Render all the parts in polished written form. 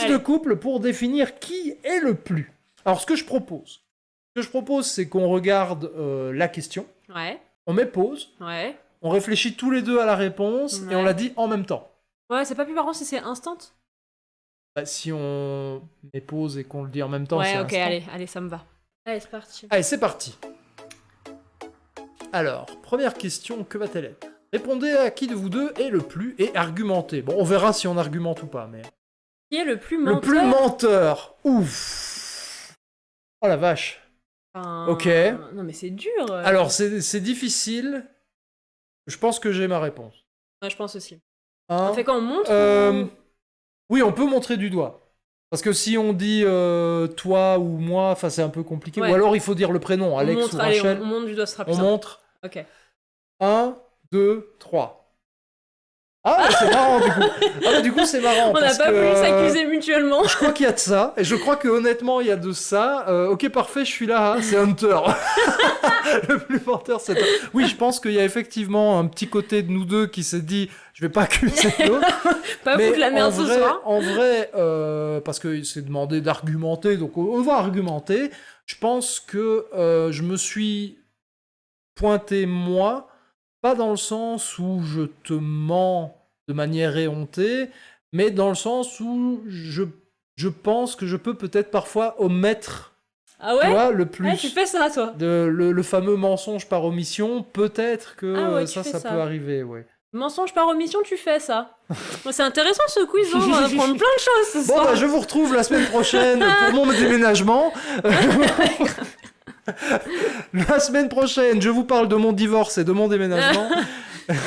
de couple pour définir qui est le plus. Alors, ce que je propose, c'est qu'on regarde la question, Ouais. on met pause, Ouais. on réfléchit tous les deux à la réponse et on la dit en même temps. Ouais, c'est pas plus marrant si c'est instant. Bah, si on met pause et qu'on le dit en même temps, Ouais, c'est ok, instant. allez, ça me va. Allez, c'est parti. Allez, c'est parti. Alors, première question, que va-t-elle être? Répondez à qui de vous deux est le plus et argumentez. Bon, on verra si on argumente ou pas, mais... Qui est le plus menteur? Le plus menteur. Ouf. Oh la vache. Ok. Non, mais c'est dur. Alors, c'est difficile. Je pense que j'ai ma réponse. Ouais, je pense aussi. Hein On fait quand on montre Oui, on peut montrer du doigt. Parce que si on dit toi ou moi, c'est un peu compliqué. Ouais. Ou alors il faut dire le prénom, Alex montre, ou Rachel. Allez, on montre du doigt, ce sera plus On simple. montre. Ok. 1, 2, 3. Ah, c'est marrant du coup. Ah, bah, du coup, c'est marrant. On n'a pas voulu s'accuser mutuellement. Je crois qu'il y a de ça. Et je crois que honnêtement, il y a de ça. Ok, parfait, je suis là. Hein, c'est Hunter. Le plus menteur, c'est... Oui, je pense qu'il y a effectivement un petit côté de nous deux qui s'est dit, je vais pas accuser l'autre. Pas foutre la merde ce soir. En vrai, parce que c'est demandé d'argumenter, donc on va argumenter. Je pense que je me suis pointé moi, pas dans le sens où je te mens de manière éhontée, mais dans le sens où je pense que je peux peut-être parfois omettre. Ah ouais? Tu vois, le plus. Ouais, tu fais ça, toi. Le fameux mensonge par omission, peut-être que ça peut arriver, ouais. Mensonge par omission, tu fais ça. C'est intéressant ce quiz, hein, on va apprendre plein de choses ce soir. Bon, je vous retrouve la semaine prochaine pour mon déménagement. La semaine prochaine, je vous parle de mon divorce et de mon déménagement.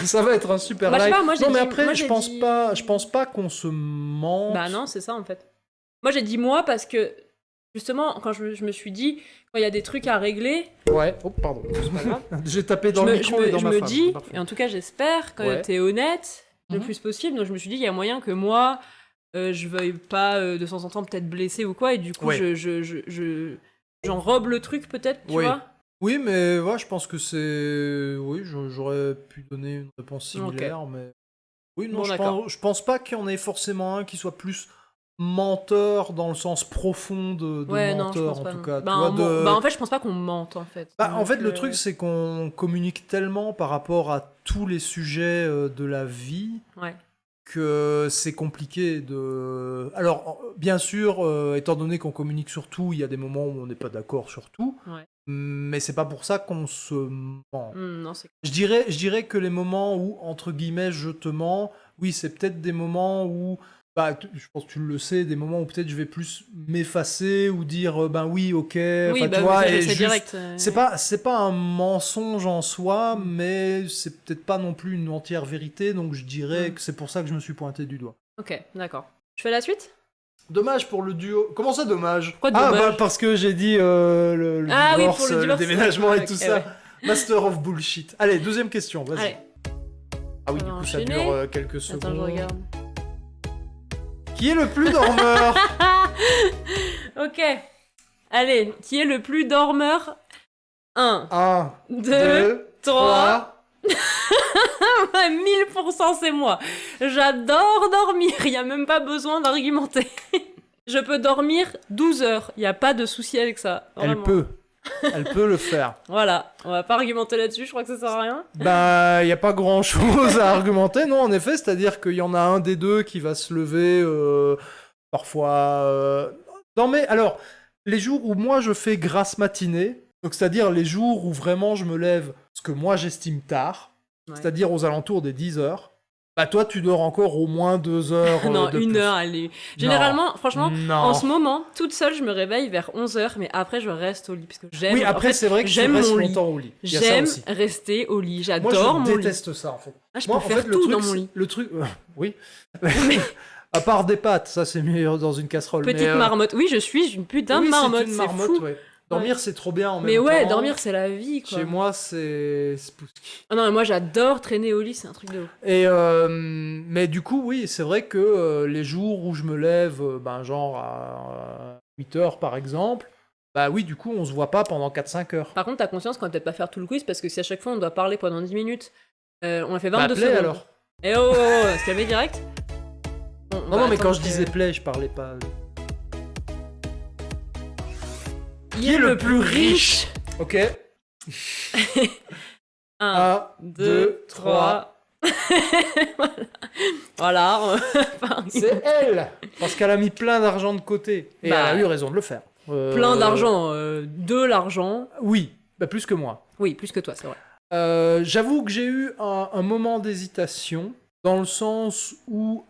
Ça va être un super live. Non, mais après, je pense pas qu'on se mente. Bah non, c'est ça en fait. Moi, j'ai dit moi parce que justement, quand je me suis dit, quand il y a des trucs à régler... Ouais, oh pardon, c'est pas grave. J'ai tapé dans le micro et dans ma femme. Je me dis, et en tout cas j'espère, que t'es honnête le plus possible, donc je me suis dit, il y a moyen que moi, je veuille pas de temps en temps peut-être blesser ou quoi, et du coup j'enrobe le truc peut-être, tu vois. Oui, mais ouais, je pense que c'est... Oui, j'aurais pu donner une réponse similaire, mais... Oui, non, bon, je pense pas qu'il y en ait forcément un qui soit plus... menteur dans le sens profond de menteur, en tout cas. En fait, je pense pas qu'on mente, en fait. En fait, le truc, c'est qu'on communique tellement par rapport à tous les sujets de la vie que c'est compliqué de... Alors, bien sûr, étant donné qu'on communique sur tout, il y a des moments où on n'est pas d'accord sur tout, mais c'est pas pour ça qu'on se ment. Non, je dirais que les moments où, entre guillemets, je te mens, oui, c'est peut-être des moments où... je pense que tu le sais, des moments où peut-être je vais plus m'effacer ou dire ben oui, ok, oui, tu vois, et juste, direct, c'est pas un mensonge en soi, mais c'est peut-être pas non plus une entière vérité, donc je dirais que c'est pour ça que je me suis pointé du doigt. Ok, d'accord. Je fais la suite? Dommage pour le duo. Comment ça, dommage? Pourquoi dommage? Parce que j'ai dit le divorce, oui, pour le déménagement et tout ça. Master of bullshit. Allez, deuxième question, vas-y. Allez. Ah oui, du coup, ça dure quelques secondes. Attends, je regarde. Qui est le plus dormeur? Ok. Allez, qui est le plus dormeur? 1, 2, 3. 1000% c'est moi. J'adore dormir, il n'y a même pas besoin d'argumenter. Je peux dormir 12 heures, il n'y a pas de souci avec ça. Vraiment. Elle peut le faire. Voilà, on va pas argumenter là-dessus, je crois que ça sert à rien. Il n'y a pas grand-chose à argumenter, non, en effet, c'est-à-dire qu'il y en a un des deux qui va se lever parfois... Non mais, alors, les jours où moi je fais grasse matinée, donc c'est-à-dire les jours où vraiment je me lève, ce que moi j'estime tard, c'est-à-dire aux alentours des 10 heures, toi tu dors encore au moins 2 heures non, de 1 plus. heure, allez. Généralement, franchement, non. en ce moment, toute seule, je me réveille vers 11h, mais après je reste au lit, parce que j'aime... Oui, après c'est vrai que j'aime tu restes mon longtemps au lit. J'aime rester au lit, j'adore mon lit. Moi je déteste ça en fait. Je peux faire tout dans mon lit. Le truc... oui. À part des pâtes, ça c'est mieux dans une casserole. Petite marmotte. Oui, je suis une putain de marmotte, c'est fou. Ouais. Dormir, c'est trop bien en même temps. Mais ouais, dormir, c'est la vie, quoi. Chez moi, c'est spooky. Ah non, mais moi, j'adore traîner au lit, c'est un truc de ouf. Et mais du coup, oui, c'est vrai que les jours où je me lève, genre à 8 heures, par exemple, oui, du coup, on se voit pas pendant 4-5 heures. Par contre, t'as conscience qu'on va peut-être pas faire tout le quiz, parce que si à chaque fois, on doit parler pendant 10 minutes, on a fait 22 secondes. alors. Et se calmer direct. On Non, va non, mais quand attendre je que- disais play, je parlais pas. Qui est le plus riche? Ok. 1, 1, 2, 2, 3. 3. Voilà. C'est elle parce qu'elle a mis plein d'argent de côté. Et Bah, elle a eu raison de le faire. Plein d'argent. De l'argent. Oui, bah plus que moi. Oui, plus que toi, c'est vrai. J'avoue que j'ai eu un moment d'hésitation, dans le sens où...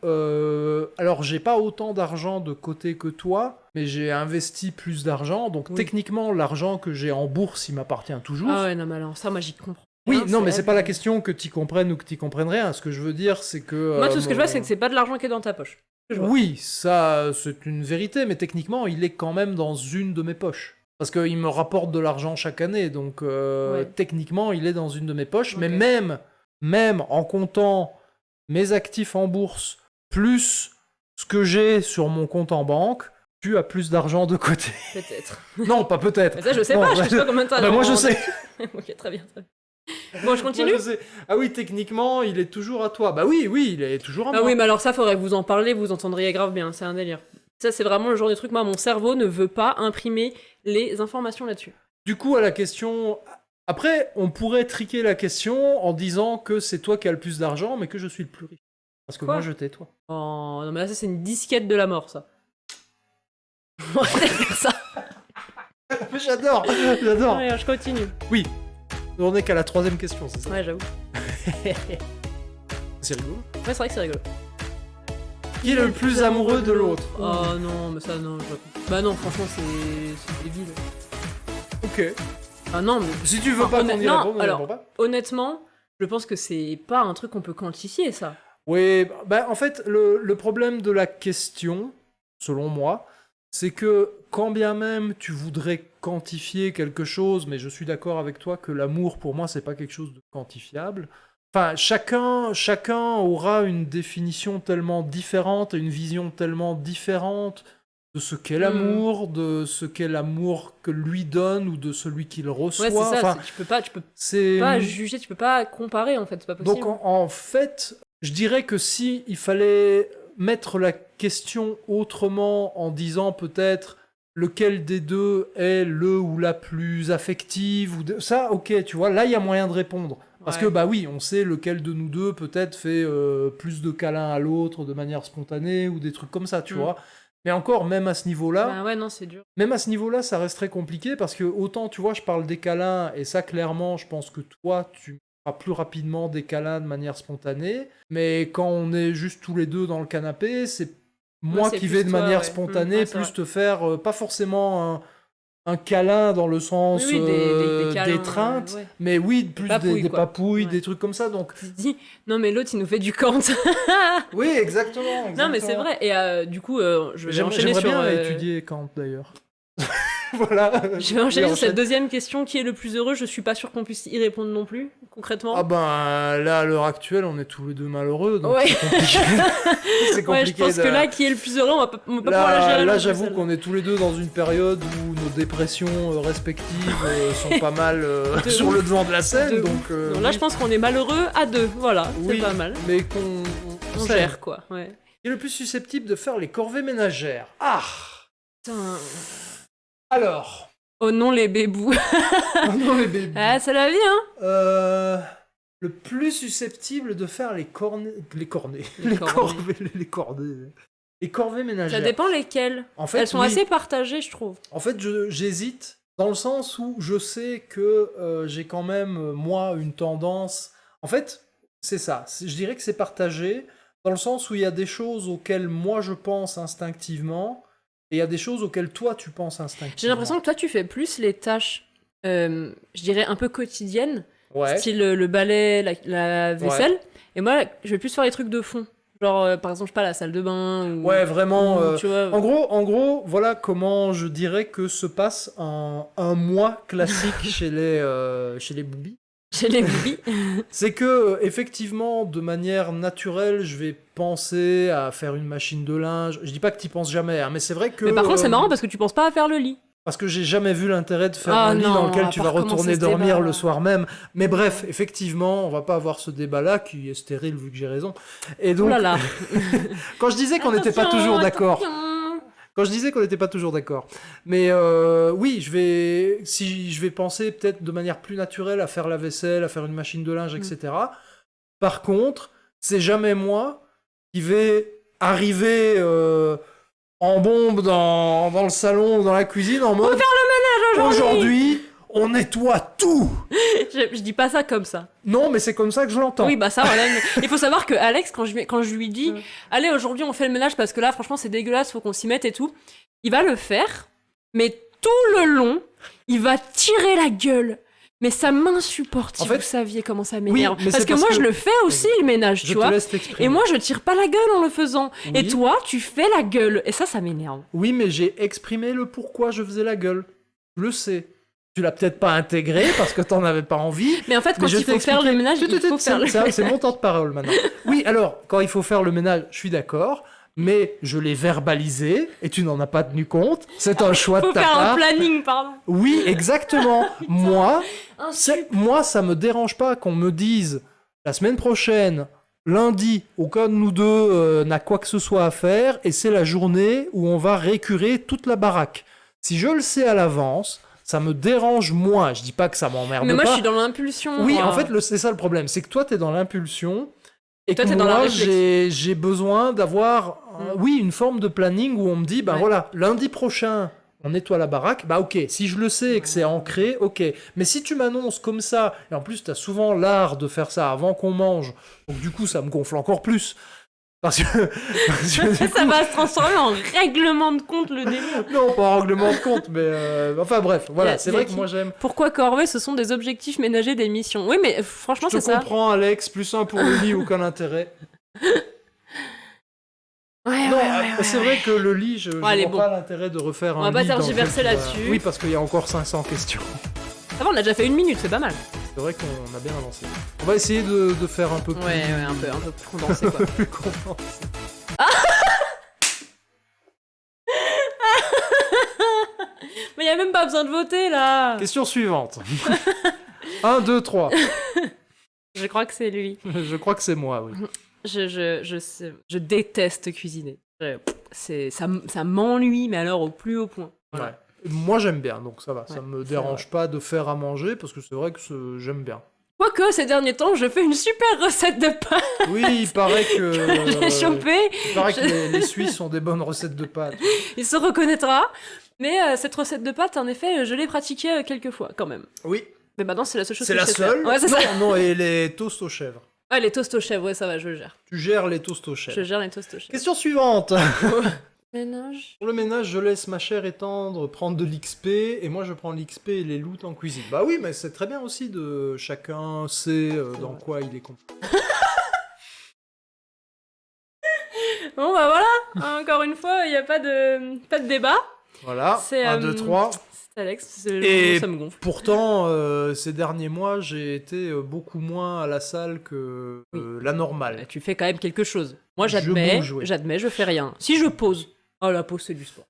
alors, j'ai pas autant d'argent de côté que toi, mais j'ai investi plus d'argent, donc Oui. techniquement, l'argent que j'ai en bourse, il m'appartient toujours. Ah ouais, non, mais alors ça, moi, j'y comprends. Oui, rien, non, mais c'est pas la abusé. question que t'y comprennes ou que t'y comprennes rien. Ce que je veux dire, c'est que... Moi, tout ce que je vois, c'est que c'est pas de l'argent qui est dans ta poche. Je vois. Oui, ça, c'est une vérité, mais techniquement, il est quand même dans une de mes poches. Parce qu'il me rapporte de l'argent chaque année, donc Ouais. techniquement, il est dans une de mes poches. Mais Ok. même en comptant mes actifs en bourse, plus ce que j'ai sur mon compte en banque, tu as plus d'argent de côté. Peut-être. Non, pas peut-être. Mais ça, je sais Non, pas, je sais pas combien de temps. Ah bah, moi, je sais. Ok, très bien. Bon, je Moi, continue. je sais. Ah oui, techniquement, il est toujours à toi. Bah oui, il est toujours à Ah moi. oui, mais alors ça, faudrait que vous en parliez, vous entendriez grave bien, c'est un délire. Ça, c'est vraiment le genre de truc, moi, mon cerveau ne veut pas imprimer les informations là-dessus. Du coup, à la question... Après, on pourrait triquer la question en disant que c'est toi qui as le plus d'argent, mais que je suis le plus riche. Parce que Quoi moi, je tais toi. Oh, non, mais là, ça, c'est une disquette de la mort, ça. On va peut-être faire ça. J'adore, j'adore. Ouais, je continue. On n'est qu'à la troisième question, c'est ça? Ouais, j'avoue. C'est rigolo. Ouais, c'est vrai que c'est rigolo. Qui est le plus amoureux de l'autre? Oh non, mais ça, non. Bah non, franchement, c'est débile. Ok. Ah non, mais Si tu veux pas qu'on y non, réponde, on y alors- répond pas. honnêtement, je pense que c'est pas un truc qu'on peut quantifier, ça. Oui, bah en fait, le problème de la question, selon moi, c'est que quand bien même tu voudrais quantifier quelque chose, mais je suis d'accord avec toi que l'amour, pour moi, c'est pas quelque chose de quantifiable. Enfin, chacun aura une définition tellement différente et une vision tellement différente de ce qu'est l'amour, de ce qu'est l'amour que lui donne ou de celui qu'il reçoit. Ouais, c'est ça, Enfin, tu peux c'est pas juger, tu peux pas comparer, en fait, c'est pas possible. donc en fait, je dirais que si il fallait mettre la question autrement en disant peut-être lequel des deux est le ou la plus affective, ça, ok, tu vois, là il y a moyen de répondre. Parce Ouais. que bah oui, on sait lequel de nous deux peut-être fait plus de câlins à l'autre de manière spontanée ou des trucs comme ça, tu Mm. vois. Mais encore, même à ce niveau-là, Bah ouais, non, c'est dur. même à ce niveau-là, ça reste très compliqué parce que autant, tu vois, je parle des câlins et ça, clairement, je pense que toi, tu feras plus rapidement des câlins de manière spontanée. Mais quand on est juste tous les deux dans le canapé, c'est moi c'est qui plus vais de toi, manière ouais. spontanée Ouais, c'est plus vrai. te faire, pas forcément un câlin dans le sens Oui, des câlins, d'étreinte, ouais. mais oui, plus papouilles, des quoi. papouilles, Ouais. des trucs comme ça. Donc, Tu te dis, non, mais l'autre, il nous fait du Kant. oui, exactement. Non, mais c'est vrai. Et du coup, je vais enchaîner J'aimerais sur. bien étudier Kant d'ailleurs. Voilà. Je vais enchaîner Oui, sur cette deuxième question. Qui est le plus heureux? Je suis pas sûr qu'on puisse y répondre non plus, concrètement. Ah ben là à l'heure actuelle on est tous les deux malheureux donc Ouais. c'est compliqué. C'est Ouais, je compliqué pense de- que là, qui est le plus heureux, on va pas pouvoir la gérer. là non plus, j'avoue celle-là. qu'on est tous les deux dans une période où nos dépressions respectives sont pas mal De sur ouf. le devant de la scène De donc Non, là, oui. je pense qu'on est malheureux à deux. Voilà, Oui, c'est pas mal. mais qu'on On s'aime. gère, quoi. Ouais. Qui est le plus susceptible de faire les corvées ménagères? Ah Putain. alors Oh non, les bébous. oh non les bébés. Ah, c'est la vie, hein. Le plus susceptible de faire les cornets Les corvées. les corvées ménagères. Ça dépend lesquelles. En fait, Elles sont oui. assez partagées, je trouve. En fait, j'hésite dans le sens où je sais que j'ai quand même, moi, une tendance... En fait, c'est ça. Je dirais que c'est partagé dans le sens où il y a des choses auxquelles moi je pense instinctivement et il y a des choses auxquelles toi tu penses instinctivement. J'ai l'impression que toi, tu fais plus les tâches, je dirais, un peu quotidiennes, Ouais. style le balai, la vaisselle. Et moi, je vais plus faire les trucs de fond. Genre, par exemple, je sais pas, la salle de bain. Ou, Ouais, vraiment. ou, tu vois, En gros, voilà comment je dirais que se passe un mois classique chez les boobies. chez les bébés. C'est que, effectivement, de manière naturelle, je vais penser à faire une machine de linge. Je dis pas que t'y penses jamais, hein, mais c'est vrai que. Mais par contre, c'est marrant parce que tu penses pas à faire le lit. Parce que j'ai jamais vu l'intérêt de faire Ah un lit non, dans lequel on tu va vas pas recommencer retourner ce dormir débat. le soir même. Mais bref, effectivement, on va pas avoir ce débat-là qui est stérile vu que j'ai raison. Et Oh donc, là là. quand je disais qu'on n'était pas Attention, toujours d'accord, attention. quand je disais qu'on n'était pas toujours d'accord, mais oui, si je vais penser peut-être de manière plus naturelle à faire la vaisselle, à faire une machine de linge, etc. Par contre, c'est jamais moi qui vais arriver en bombe dans le salon ou dans la cuisine en mode aujourd'hui, on nettoie tout. Je dis pas ça comme ça. Non, mais c'est comme ça que je l'entends. Oui, bah ça, voilà. Mais il faut savoir que Alex, quand je lui dis, allez, aujourd'hui, on fait le ménage parce que là, franchement, c'est dégueulasse, faut qu'on s'y mette et tout, il va le faire, mais tout le long, il va tirer la gueule. Mais ça m'insupporte, si En fait, vous saviez comment ça m'énerve. mais parce c'est que moi, parce je que- le fais aussi, le ménage, Je tu te vois. laisse t'exprimer. Et moi, je tire pas la gueule en le faisant. Et Oui. toi, tu fais la gueule. Et ça m'énerve. Oui, mais j'ai exprimé le pourquoi je faisais la gueule. Je le sais. Tu l'as peut-être pas intégré parce que t'en avais pas envie. Mais en fait, quand Mais je il t'ai faut faire le expliqué. ménage, il faut faire le C'est mon temps de parole maintenant. Oui, alors, quand il faut faire le ménage, je suis d'accord, mais je l'ai verbalisé et tu n'en as pas tenu compte. C'est un choix de faut ta faire un part. planning, pardon. Oui, exactement. Moi, ça me dérange pas qu'on me dise la semaine prochaine, lundi, aucun de nous deux n'a quoi que ce soit à faire et c'est la journée où on va récurer toute la baraque. Si je le sais à l'avance, ça me dérange moins. Je dis pas que ça m'emmerde Mais moi, pas. je suis dans l'impulsion. Oui, moi. en fait, c'est ça le problème. C'est que toi, t'es dans l'impulsion. Et Toi, que t'es dans la moi, réflexion. j'ai besoin d'avoir, oui, une forme de planning où on me dit, bah Ouais. voilà, lundi prochain, on nettoie la baraque. Bah ok, si je le sais et que c'est ancré, ok. Mais si tu m'annonces comme ça, et en plus, t'as souvent l'art de faire ça avant qu'on mange, donc du coup, ça me gonfle encore plus. Parce que du Ça coup- va se transformer en règlement de compte, le délire. non, pas en règlement de compte, mais enfin bref, voilà, c'est Il y a vrai que qui- moi j'aime. Pourquoi corvée, ce sont des objectifs ménagers d'émission. Oui, mais franchement, Je c'est te ça. comprends, Alex, plus un pour le lit, aucun intérêt. Ouais, Non, ouais, c'est vrai que le lit, je allez, vois bon. pas l'intérêt de refaire On un va pas lit dans tergiverser lequel tu là-dessus. Oui, parce qu'il y a encore 500 questions. Ça va, on a déjà fait 1 minute, c'est pas mal. C'est vrai qu'on a bien avancé. On va essayer de faire un peu plus, Ouais, un peu plus condensé, quoi. plus condensé. Mais y a même pas besoin de voter, là. Question suivante. 1, 2, 3. Je crois que c'est lui. Je crois que c'est moi, oui. Je déteste cuisiner. Ça m'ennuie, mais alors au plus haut point. Voilà. Ouais. Moi, j'aime bien, donc ça va. Ça Ouais, me c'est dérange pas de faire à manger, parce que c'est vrai que j'aime bien. Quoique, ces derniers temps, je fais une super recette de pâtes. Oui, il paraît que... J'ai chopé. Il paraît que les Suisses ont des bonnes recettes de pâtes. Il se reconnaîtra. Mais cette recette de pâtes, en effet, je l'ai pratiquée quelques fois, quand même. Oui. Mais maintenant, c'est la seule chose C'est que la je sais faire. seule Ouais, c'est ça. Non, et les toasts aux chèvres. Ouais, les toasts aux chèvres, ouais, ça va, je le gère. Tu gères les toasts aux chèvres. Je gère les toasts aux chèvres. Question suivante. Ménage. Pour le ménage, je laisse ma chère étendre prendre de l'XP et moi je prends l'XP et les loot en cuisine. Bah oui, mais c'est très bien aussi de chacun sait dans quoi il est compétent. Bon, bah voilà. Encore une fois, il n'y a pas de débat. Voilà, C'est, 1, 2, 3. C'est Alex, Et ça me gonfle. pourtant, ces derniers mois, j'ai été beaucoup moins à la salle que la normale. Tu fais quand même quelque chose. Moi, Je j'admets, bouge, oui. je fais rien. Si je pose. Oh, la pause, c'est du sport.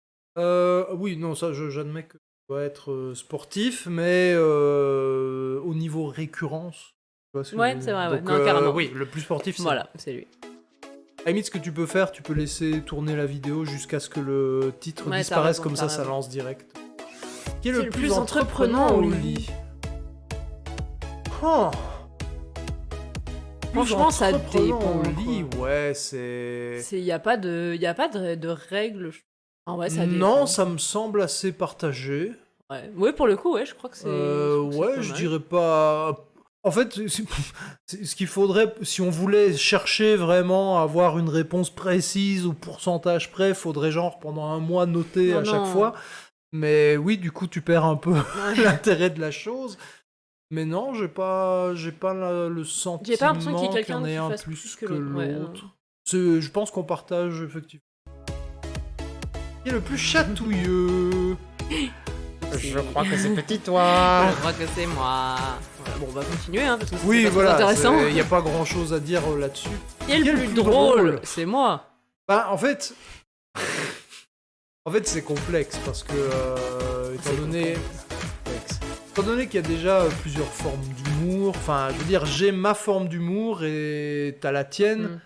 Oui, non, ça, j'admets que je dois être sportif, mais au niveau récurrence. Tu vois ce que Ouais, je veux c'est dire. vrai, ouais. Donc, Non, carrément. oui, le plus sportif, c'est Voilà, c'est lui. À la limite, ce que tu peux faire, tu peux laisser tourner la vidéo jusqu'à ce que le titre Ouais, disparaisse, t'as comme raison, ça, t'as ça raison. lance direct. Qui est C'est le plus entreprenant entreprenant au au lit Oh Franchement, ça Entreprenant dépend, au quoi. lit, ouais, c'est... Il n'y a pas de règles. En vrai, ça dépend. Non, ça me semble assez partagé. Ouais. Oui, pour le coup, ouais, je crois que c'est. Ouais, je dirais pas... En fait, ce qu'il faudrait, si on voulait chercher vraiment à avoir une réponse précise au pourcentage près, faudrait genre pendant un mois noter à chaque fois. Mais oui, du coup, tu perds un peu l'intérêt de la chose. Mais non, j'ai pas le sentiment J'ai pas l'impression qu'il y ait quelqu'un en ait qui un fasse plus plus que que l'autre. Ouais, l'autre. Je pense qu'on partage effectivement. Qui est le plus chatouilleux Je crois que c'est petit toi. Je crois que c'est moi. Voilà, bon, on va continuer, hein, parce que Oui, c'est pas voilà, très intéressant. il n'y a pas grand chose à dire là-dessus. Qui est le plus drôle C'est moi. Bah, en fait, En fait, c'est complexe parce que, étant donné qu'il y a déjà plusieurs formes d'humour, enfin, je veux dire, j'ai ma forme d'humour et t'as la tienne.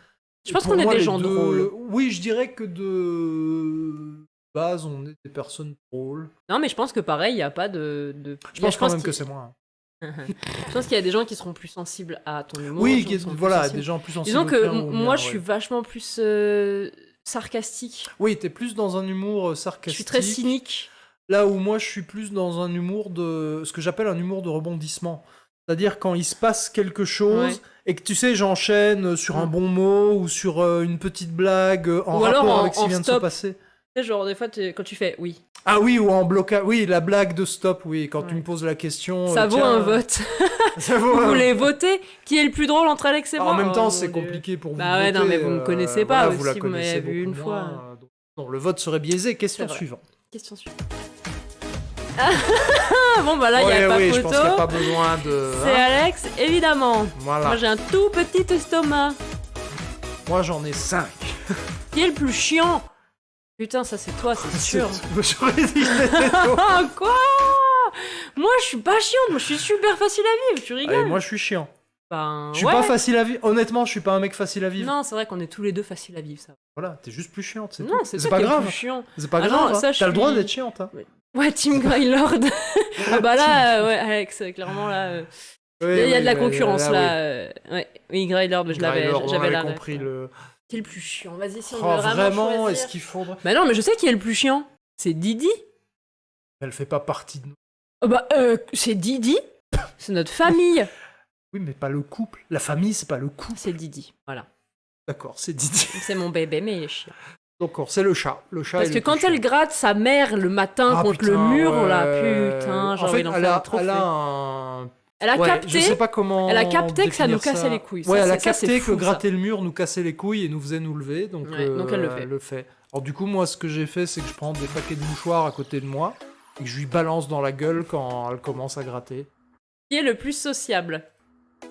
Je pense Pour qu'on est moi, des les gens deux- drôles. Oui, je dirais que de base, on est des personnes drôles. Non, mais je pense que pareil, il n'y a pas de... Je pense quand même que c'est moi. Je pense qu'il y a des gens qui seront plus sensibles à ton humour. Oui, qui seront plus voilà, sensibles. des gens plus sensibles. Disons au que tien ou au moi, mien, je suis ouais. vachement plus sarcastique. Oui, t'es plus dans un humour Je sarcastique. suis très cynique. Là où moi, je suis plus dans un humour de... ce que j'appelle un humour de rebondissement. C'est-à-dire quand il se passe quelque chose et que tu sais, j'enchaîne sur un bon mot ou sur une petite blague en Ou alors rapport avec ce en qui vient de se stop. passer. Tu sais, genre, des fois, quand tu fais oui. Ah oui, ou en blocage. Oui, la blague de stop, oui. Quand tu Ouais. me poses la question. Ça vaut tiens, un vote. Ça vaut Vous un- voulez voter? Qui est le plus drôle entre Alex et moi? En même Oh, temps, mon c'est Dieu. compliqué pour vous. Bah ouais, de non, voter, mais vous me connaissez pas voilà, vous la aussi, vous m'avez connaissez vu une beaucoup fois. moins, donc, non, le vote serait biaisé. Question C'est vrai. suivante. Question suivante. Ah, bon, bah là, il n'y a pas oui, photo. je pense qu'il n'y a pas besoin de. C'est Alex, évidemment. Voilà. Moi, j'ai un tout petit estomac. Moi, j'en ai 5. Qui est le plus chiant? Putain, ça, c'est toi, c'est sûr. J'aurais dit que c'était toi. Quoi? Moi, je suis pas chiante. Moi, je suis super facile à vivre. Tu rigoles? Allez, moi, je suis chiant. Ben, Je suis ouais. pas facile à vivre. Honnêtement, je suis pas un mec facile à vivre. Non, c'est vrai qu'on est tous les deux faciles à vivre, ça. Voilà, t'es juste plus chiante. C'est Non, tout. c'est C'est toi pas qui es le grave. plus chiant. C'est pas Ah grave. non, ça, hein. je T'as le droit suis- d'être chiante. Hein. Ouais, Team Greylord. Ah bah là, ouais, Alex, clairement, là... Il y a de la concurrence, là. Ouais, oui, Greylord, je l'avais, Greylord, on j'avais avait la ref. compris le. Qui est le plus chiant? Vas-y, si on Oh, veut vraiment vraiment, choisir. est-ce qu'il faudrait. Bah non, mais je sais qui est le plus chiant. C'est Didi. Elle fait pas partie de nous. Oh bah, c'est Didi. C'est notre famille. Oui, mais pas le couple. La famille, c'est pas le couple. C'est Didi, voilà. D'accord, c'est Didier. C'est mon bébé, mais il est chiant. D'accord, c'est le chat. Le chat. Parce est que le quand plus elle chiant. gratte sa mère le matin Ah, contre le putain, mur, ouais. là, putain, j'ai En envie fait, d'en elle faire un a, trophée. elle a un. Elle a Ouais, capté. je sais pas comment. Elle a capté que ça nous définir cassait les couilles. Ouais, Ça, elle a c'est- ça, c'est capté fou, que gratter le mur nous cassait les couilles et nous faisait nous lever. Donc, Ouais, donc elle le fait. Alors, du coup, moi, ce que j'ai fait, c'est que je prends des paquets de mouchoirs à côté de moi et que je lui balance dans la gueule quand elle commence à gratter. Qui est le plus sociable? Tu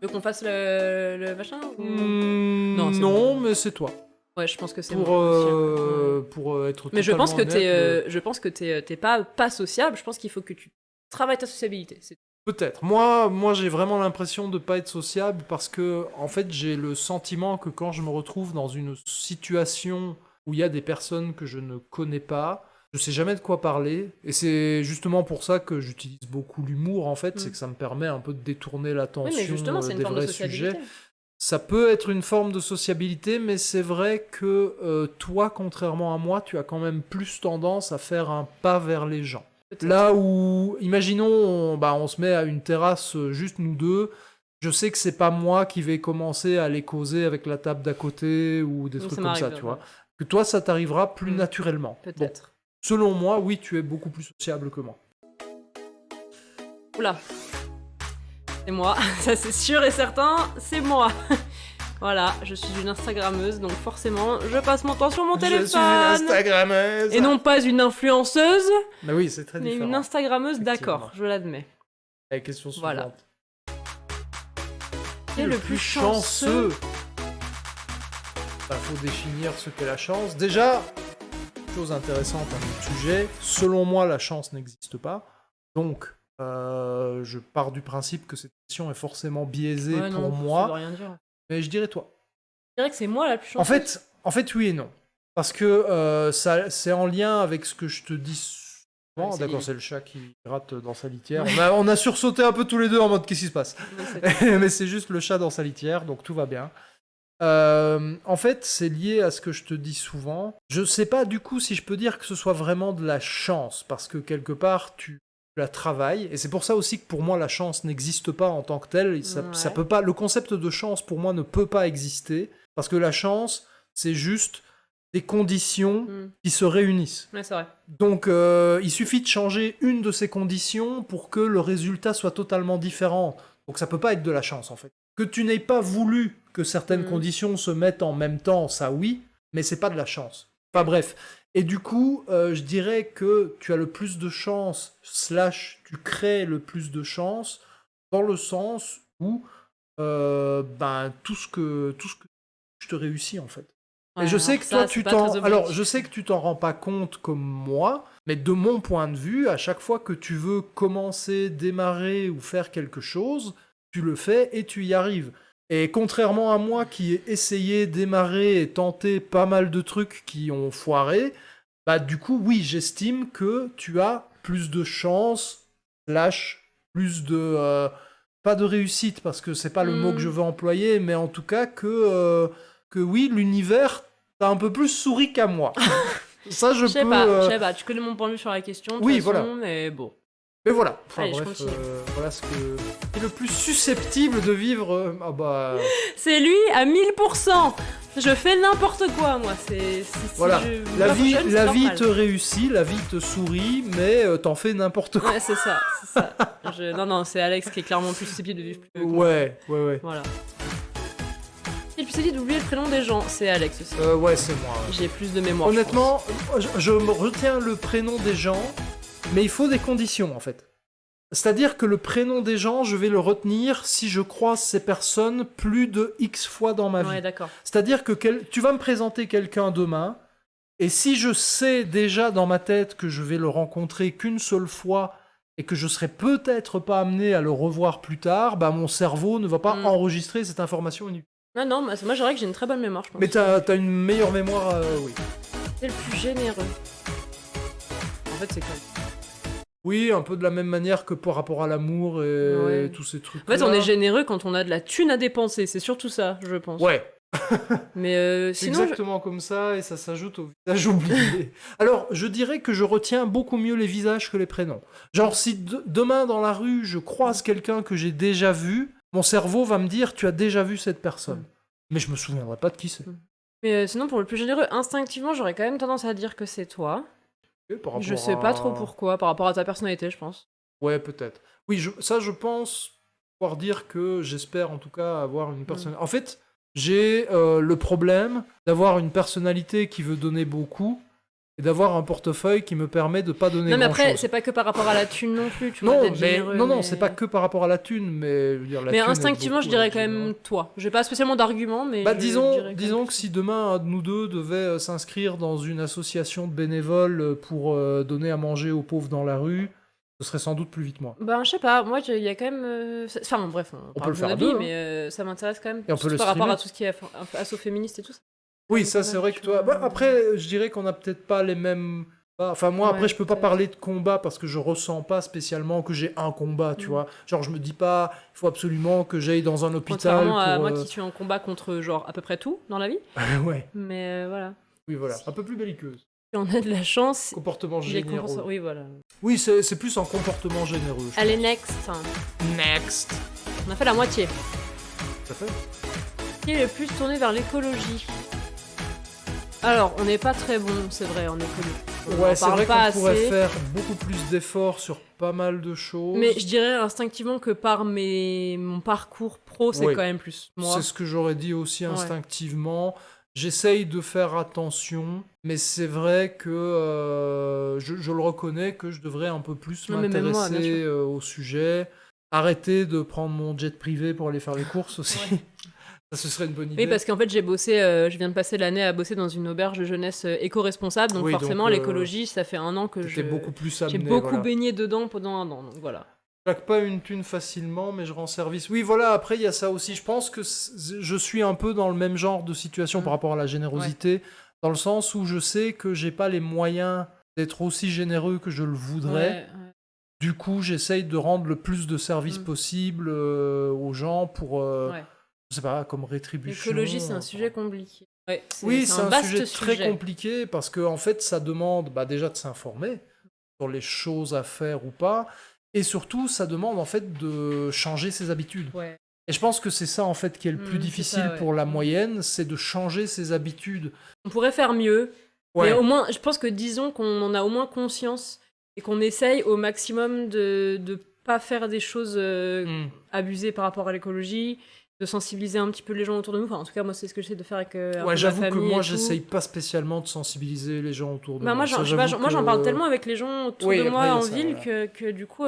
veux qu'on fasse le machin ou... Non, c'est non, bon. mais c'est toi. Ouais, je pense que c'est Pour, moi aussi. pour être Mais je pense que totalement honnête, je pense que t'es pas sociable. Je pense qu'il faut que tu travailles ta sociabilité. peut-être. Moi j'ai vraiment l'impression de pas être sociable parce que, en fait, j'ai le sentiment que quand je me retrouve dans une situation où il y a des personnes que je ne connais pas, je sais jamais de quoi parler. Et c'est justement pour ça que j'utilise beaucoup l'humour, en fait. C'est que ça me permet un peu de détourner l'attention Oui, mais justement, c'est une des forme de vrais sociabilité. sujets. Ça peut être une forme de sociabilité, mais c'est vrai que toi, contrairement à moi, tu as quand même plus tendance à faire un pas vers les gens. Peut-être. Là où, imaginons, on se met à une terrasse, juste nous deux, je sais que c'est pas moi qui vais commencer à aller causer avec la table d'à côté ou des Oui, trucs ça comme ça, m'arrive, tu ouais. vois. Que toi, ça t'arrivera plus naturellement. Bon, Peut-être. selon moi, oui, tu es beaucoup plus sociable que moi. Oula. C'est moi. Ça, c'est sûr et certain. C'est moi. Voilà, je suis une Instagrammeuse, donc forcément, je passe mon temps sur mon téléphone. Je suis une Instagrammeuse. Et non pas une influenceuse, Mais oui, c'est très mais différent. une Instagrammeuse, d'accord, Effectivement. je l'admets. Allez, question suivante. Voilà. Qui est le plus chanceux? Bah, faut définir ce qu'est la chance. Déjà, chose intéressante à notre sujet, selon moi, la chance n'existe pas. Donc, je pars du principe que cette question est forcément biaisée Ouais, non, pour ça veut moi, rien dire. mais je dirais toi. Je dirais que c'est moi la plus chanceuse. En fait, oui et non. Parce que ça, c'est en lien avec ce que je te dis souvent. Ouais, c'est D'accord, lié. c'est le chat qui gratte dans sa litière. On a sursauté un peu tous les deux en mode qu'est-ce qui se passe. Non, c'est- Mais c'est juste le chat dans sa litière, donc tout va bien. En fait, c'est lié à ce que je te dis souvent. Je sais pas du coup si je peux dire que ce soit vraiment de la chance, parce que quelque part, tu la travailles, et c'est pour ça aussi que pour moi, la chance n'existe pas en tant que telle. Ça Ouais. peut pas, le concept de chance, pour moi, ne peut pas exister, parce que la chance, c'est juste des conditions qui se réunissent. Ouais, c'est vrai. Donc, il suffit de changer une de ces conditions pour que le résultat soit totalement différent. Donc, ça peut pas être de la chance, en fait. Que tu n'aies pas voulu que certaines conditions se mettent en même temps, ça oui, mais c'est pas de la chance. Enfin bref. Et du coup, je dirais que tu as le plus de chance, / tu crées le plus de chance, dans le sens où tout ce que je te réussis, en fait. Et je sais que ça, toi, c'est tu pas t'en... très Alors, objectif. je sais que tu t'en rends pas compte comme moi, mais de mon point de vue, à chaque fois que tu veux commencer, démarrer ou faire quelque chose, tu le fais et tu y arrives. Et contrairement à moi qui ai essayé, démarré et tenté pas mal de trucs qui ont foiré, bah du coup, oui, j'estime que tu as plus de chance, slash, plus de... pas de réussite, parce que c'est pas le mot que je veux employer, mais en tout cas que oui, l'univers t'a un peu plus souri qu'à moi. Ça, je peux... Je sais pas, tu connais mon point de vue sur la question, de toute Oui, façon, voilà. mais bon. Mais voilà, enfin, Allez, je bref, continue. voilà ce que est le plus susceptible de vivre. Ah bah C'est lui à 1000%. Je fais n'importe quoi, moi. voilà, je la me vie, fonctionne, c'est la vie normal. te réussit, la vie te sourit, mais t'en fais n'importe quoi. Ouais, c'est ça, c'est ça. Non, c'est Alex qui est clairement plus susceptible de vivre plus que moi. Ouais. Voilà. Et puis c'est dit d'oublier le prénom des gens, c'est Alex aussi. Ouais, c'est moi. Ouais. J'ai plus de mémoire. Honnêtement, je me retiens le prénom des gens, mais il faut des conditions en fait. C'est-à-dire que le prénom des gens, je vais le retenir si je croise ces personnes plus de X fois dans ma vie. Ouais, d'accord. C'est-à-dire que tu vas me présenter quelqu'un demain, et si je sais déjà dans ma tête que je vais le rencontrer qu'une seule fois et que je serai peut-être pas amené à le revoir plus tard, bah mon cerveau ne va pas enregistrer cette information inutile. Non, moi je dirais que j'ai une très bonne mémoire, je pense. Mais t'as une meilleure mémoire, oui. C'est le plus généreux. En fait, c'est quoi? Oui, un peu de la même manière que par rapport à l'amour et Ouais. tous ces trucs. En fait, on est généreux quand on a de la thune à dépenser, c'est surtout ça, je pense. Ouais. Mais C'est sinon, exactement comme ça, et ça s'ajoute au visage oublié. Alors, je dirais que je retiens beaucoup mieux les visages que les prénoms. Genre, si demain dans la rue, je croise quelqu'un que j'ai déjà vu, mon cerveau va me dire, tu as déjà vu cette personne. Mais je me souviendrai pas de qui c'est. Mais sinon, pour le plus généreux, instinctivement, j'aurais quand même tendance à dire que c'est toi. Par rapport Je sais pas trop pourquoi, par rapport à ta personnalité, je pense. Ouais, peut-être. Oui, je pense pouvoir dire que j'espère en tout cas avoir une personnalité. En fait, j'ai le problème d'avoir une personnalité qui veut donner beaucoup et d'avoir un portefeuille qui me permet de pas donner Non, mais grand-chose. après, c'est pas que par rapport à la thune non plus, tu vois, Non, d'être généreux, non, c'est pas que par rapport à la thune, mais je veux dire, la Mais thune aide instinctivement, beaucoup je dirais à être quand même généreux. toi. J'ai pas spécialement d'argument, mais. Bah, je disons dirais quand même que si demain un de nous deux devait s'inscrire dans une association de bénévoles pour donner à manger aux pauvres dans la rue, ce serait sans doute plus vite moi. Ben, je sais pas, moi, il y a quand même. Enfin, bon, bref, on peut parle le de faire mon à avis, deux, hein. mais ça m'intéresse quand même. Et on peut surtout le par rapport streamer. à tout ce qui est asso féministe et tout ça. Oui, ça c'est vrai que toi... Bah, après, je dirais qu'on a peut-être pas les mêmes... Enfin, moi, après, Ouais, je peux pas peut-être. parler de combat parce que je ressens pas spécialement que j'ai un combat, tu vois. Genre, je me dis pas, il faut absolument que j'aille dans un hôpital Contrairement à pour... moi qui suis en combat contre, genre, à peu près tout dans la vie. ouais, Mais voilà. oui, voilà. Un peu plus belliqueuse. Si on a de la chance, Comportement il est généreux. Oui, voilà. Oui, c'est plus un comportement généreux. je Allez, next. Next. On a fait la moitié. Ça fait Qui est le plus tourné vers l'écologie? Alors, on n'est pas très bon, c'est vrai, en écologie. On Ouais, en c'est parle vrai pas qu'on pourrait assez. faire beaucoup plus d'efforts sur pas mal de choses. Mais je dirais instinctivement que par mon parcours pro, c'est Oui. quand même plus. Moi, C'est ce que j'aurais dit aussi instinctivement. J'essaye de faire attention, mais c'est vrai que je le reconnais que je devrais un peu plus Non, mais même moi, bien m'intéresser sûr. au sujet. Arrêter de prendre mon jet privé pour aller faire les courses aussi. Ça, ce serait une bonne idée. Oui, parce qu'en fait, j'ai bossé, je viens de passer l'année à bosser dans une auberge de jeunesse éco-responsable, donc Oui, forcément, donc, l'écologie, ça fait un an que T'étais beaucoup plus amené. j'ai beaucoup voilà. baigné dedans pendant un an, donc voilà. Je claque pas une thune facilement, mais je rends service. Oui, voilà, après, il y a ça aussi. Je pense que je suis un peu dans le même genre de situation par rapport à la générosité, dans le sens où je sais que j'ai pas les moyens d'être aussi généreux que je le voudrais. Ouais. Du coup, j'essaye de rendre le plus de services possible aux gens pour, je sais pas, comme rétribution. L'écologie, c'est un sujet compliqué. Ouais, Oui, c'est un vaste sujet très compliqué parce que en fait, ça demande déjà de s'informer sur les choses à faire ou pas, et surtout, ça demande en fait de changer ses habitudes. Ouais. Et je pense que c'est ça en fait qui est le plus difficile pour la moyenne, c'est de changer ses habitudes. On pourrait faire mieux, mais au moins, je pense que disons qu'on en a au moins conscience et qu'on essaye au maximum de pas faire des choses abusées par rapport à l'écologie, de sensibiliser un petit peu les gens autour de nous. Enfin, en tout cas, moi, c'est ce que j'essaie de faire avec J'avoue ma que famille moi, et tout. j'essaye pas spécialement de sensibiliser les gens autour de Bah, moi. moi, j'en parle tellement avec les gens autour de moi en ville que du coup,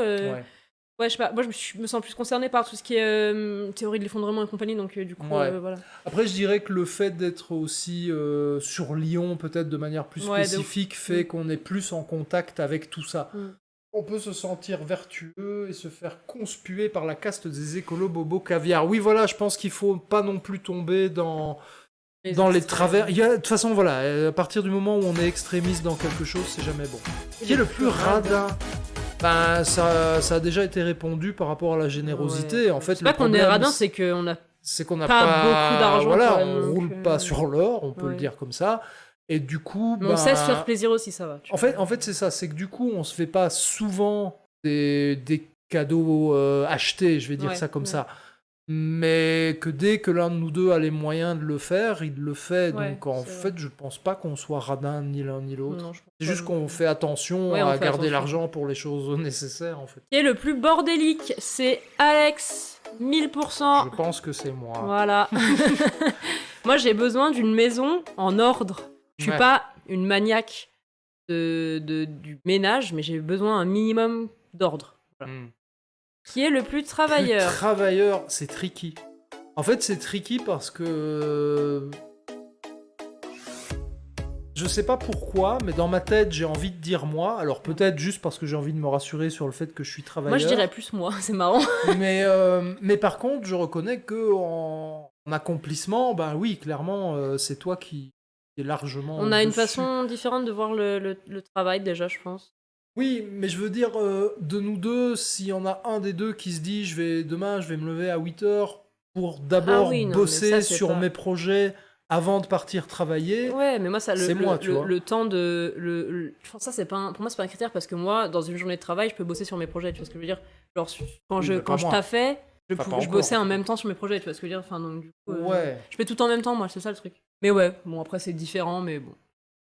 Ouais, je sais pas, moi me sens plus concernée par tout ce qui est théorie de l'effondrement et compagnie, donc du coup, Ouais. voilà. Après, je dirais que le fait d'être aussi sur Lyon, peut-être de manière plus Ouais, de ouf. spécifique, fait Mm. qu'on est plus en contact avec tout ça. Mm. On peut se sentir vertueux et se faire conspuer par la caste des écolos bobos caviar. Oui, voilà, je pense qu'il faut pas non plus tomber dans les extrêmes. travers. De toute façon, voilà, à partir du moment où on est extrémiste dans quelque chose, c'est jamais bon. Qui est le plus radin? Ben, ça a déjà été répondu par rapport à la générosité. Ouais. En fait, C'est pas qu'on est radin, c'est qu'on a n'a pas beaucoup d'argent, Voilà, quoi, on donc, roule pas sur l'or, on peut le ouais. dire comme ça. Et du coup, Mais on sait se faire plaisir aussi, ça va. En fait, c'est ça, c'est que du coup, on se fait pas souvent des cadeaux achetés, je vais dire Ouais, ça comme ouais. ça. Mais que dès que l'un de nous deux a les moyens de le faire, il le fait. Ouais, Donc en c'est fait, vrai. je pense pas qu'on soit radin ni l'un ni l'autre. Non, je pense C'est pas juste non qu'on plus. fait attention Ouais, on à fait garder attention. l'argent pour les choses nécessaires, en fait. Qui est le plus bordélique? C'est Alex, 1000%. Je pense que c'est moi. Voilà. Moi, j'ai besoin d'une maison en ordre. Je suis Ouais. pas une maniaque du ménage, mais j'ai besoin un minimum d'ordre. Voilà. Hmm. Qui est le plus travailleur? Plus travailleur, c'est tricky. En fait, c'est tricky parce que je sais pas pourquoi, mais dans ma tête, j'ai envie de dire moi. Alors peut-être juste parce que j'ai envie de me rassurer sur le fait que je suis travailleur. Moi, je dirais plus moi, c'est marrant. Mais par contre, je reconnais que en accomplissement, ben oui, clairement, c'est toi qui est largement. On a une dessus. façon différente de voir le travail, déjà, je pense. Oui, mais je veux dire, de nous deux, s'il y en a un des deux qui se dit demain, je vais me lever à 8h pour d'abord Ah oui, non, mais bosser ça, c'est sur pas- mes projets avant de partir travailler. Ouais, mais moi, ça, c'est moi, tu vois. le temps de. Je pense que ça, c'est pas pour moi, c'est pas un critère parce que moi, dans une journée de travail, je peux bosser sur mes projets, tu vois ce que je veux dire? Genre, quand Oui, je mais pas moi. taffais, Enfin, pas je encore, bossais en en tout même temps sur mes projets, tu vois ce que je veux dire? Enfin, donc, du coup, Ouais. je fais tout en même temps, moi, c'est ça le truc. Mais ouais, bon, après, c'est différent, mais bon.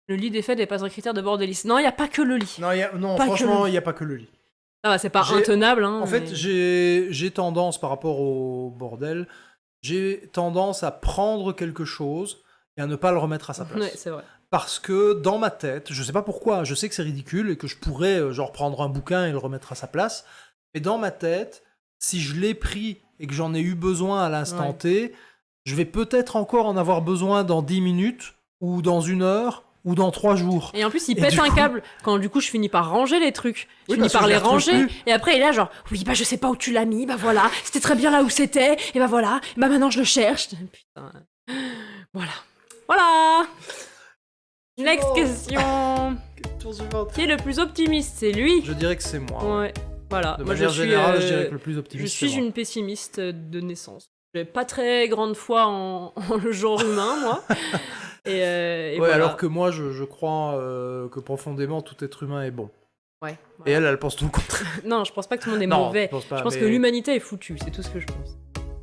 Le lit des faits n'est pas un critère de bordélisme. Non, il n'y a pas que le lit. Non, Pas que franchement, le- il n'y a pas que le lit. Ah, bah, c'est pas J'ai- intenable, hein. En fait, mais- j'ai tendance, par rapport au bordel, j'ai tendance à prendre quelque chose et à ne pas le remettre à sa place. Ouais, c'est vrai. Parce que dans ma tête, je sais pas pourquoi, je sais que c'est ridicule et que je pourrais genre prendre un bouquin et le remettre à sa place, mais dans ma tête, si je l'ai pris et que j'en ai eu besoin à l'instant Ouais. T, je vais peut-être encore en avoir besoin dans 10 minutes ou dans 1 heure ou dans 3 jours. Et en plus, il Et pète du un coup- câble quand du coup je finis par ranger les trucs. Je Oui, finis parce que par je les les retrouve ranger. plus. Et après, il est là, genre, oui, bah je sais pas où tu l'as mis, bah voilà, c'était très bien là où c'était, et bah voilà, bah maintenant je le cherche. Putain. Voilà. Voilà! Next Suivant. question. Question suivante. Qui est le plus optimiste? C'est lui. Je dirais que c'est moi. Ouais. Voilà. De Moi, manière je suis, générale, je dirais que le plus je optimiste, suis c'est moi. une pessimiste de naissance. J'ai pas très grande foi en le genre humain, moi. Et Ouais, voilà. alors que moi, je crois que profondément, tout être humain est bon. Ouais. Et elle pense tout le contraire. Non, je pense pas que tout le monde est Non, mauvais. je pense pas, Je pense mais- que l'humanité est foutue, c'est tout ce que je pense.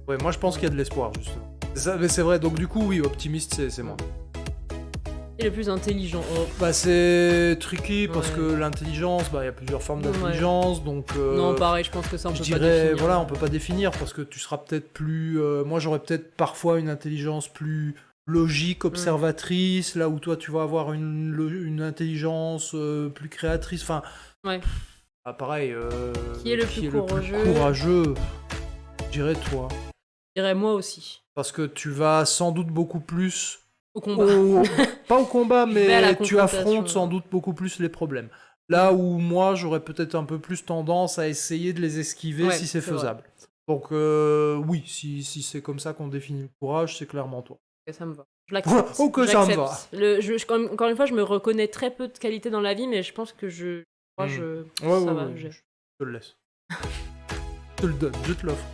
Ouais, moi, je pense qu'il y a de l'espoir, justement. C'est ça, mais c'est vrai, donc du coup, oui, optimiste, c'est moi. Et le plus intelligent. Bah, c'est tricky parce Ouais. que l'intelligence, bah, il y a plusieurs formes d'intelligence, donc. Non, pareil, je pense que ça on je peut pas dirais, définir. voilà, on peut pas définir parce que tu seras peut-être plus. Moi, j'aurais peut-être parfois une intelligence plus logique, observatrice, là où toi, tu vas avoir une intelligence plus créatrice. Enfin. Ouais. Ah, pareil. Qui est le plus courageux courageux Je dirais toi. Je dirais moi aussi. Parce que tu vas sans doute beaucoup plus. Au combat. Pas au combat, Je vais à la mais tu confrontation. affrontes sans doute beaucoup plus les problèmes. Là où moi, j'aurais peut-être un peu plus tendance à essayer de les esquiver Ouais, si c'est c'est faisable. Donc oui, si c'est comme ça qu'on définit le courage, c'est clairement toi. Ok, ça me va. Je l'accepte. Oh, que ça me J'accepte. Encore une fois, je me reconnais très peu de qualités dans la vie, mais je pense que moi, Ouais, ça ouais, va. ouais, je te le laisse. Je te le donne, je te l'offre.